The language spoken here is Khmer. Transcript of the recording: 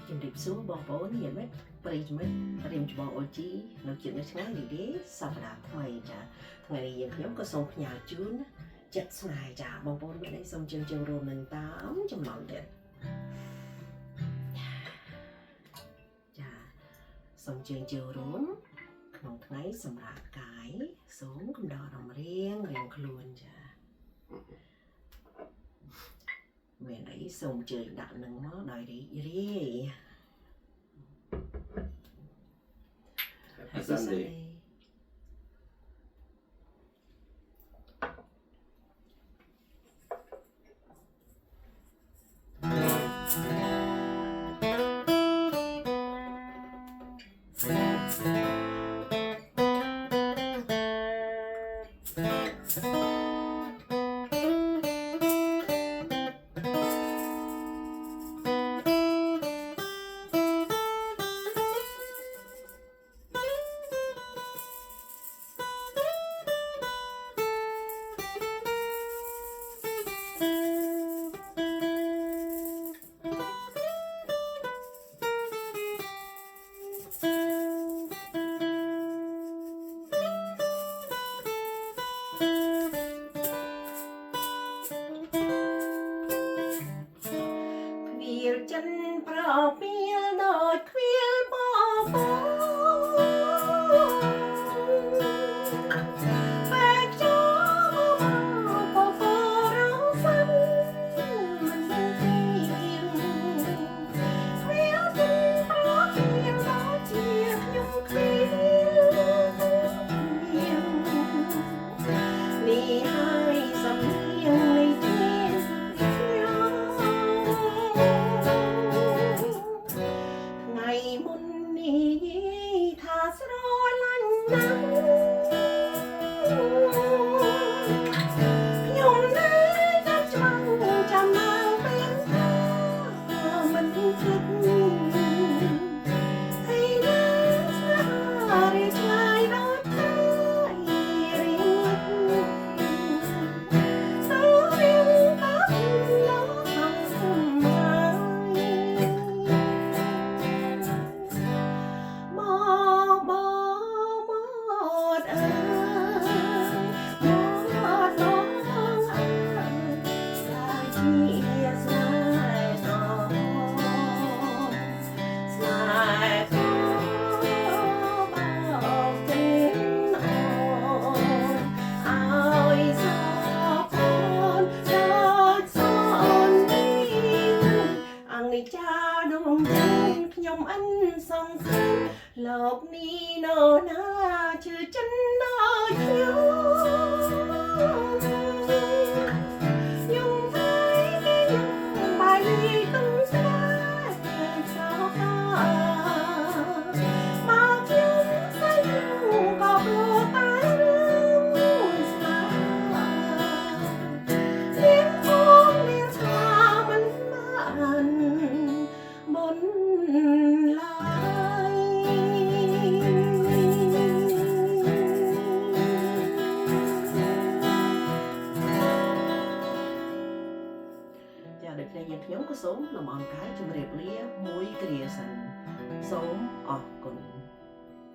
ជំរាបសួរបងប្អូនញាតិមិត្តប្រិយមិត្តរៀមច្បងអូជីនៅជិតនៅថ្ងៃនេះទេសប្តាហ៍ថ្មីចាថ្ងៃនេះយើងខ្ញុំក៏សូមផ្ញើជូនចិត្តស្នេហ៍ចាបងប្អូនមានអីសូមជើងរួមនឹងតាមចំណងទៀតចាសូមជើងរួមក្នុងថ្ងៃសម្រាប់កាយសូមកំដរអារម្មណ៍រៀងខ្លួនចាមានអីសូមជើងដាក់នឹងមកដោយរីករាយ Happy Sunday. Chân pro pia đôi khuya bò bò bạc cho bò bò rau xanh mình tìm khuya chân pro pia đó chia nhung khuya ni hai dặm nghiêng này song khăn lộc ni nô na chữ chân nô chiếu nhung thấy cái nhung bài ly tung xa sao ca mà chung say nhung có đồ tay lưng xa liên phong liên xa mình mạn bốn Được nàyយើងខ្ញុំក៏សូមលំអរកាយជម្រាបលាមួយគ្រាសិនសូមអរគុណ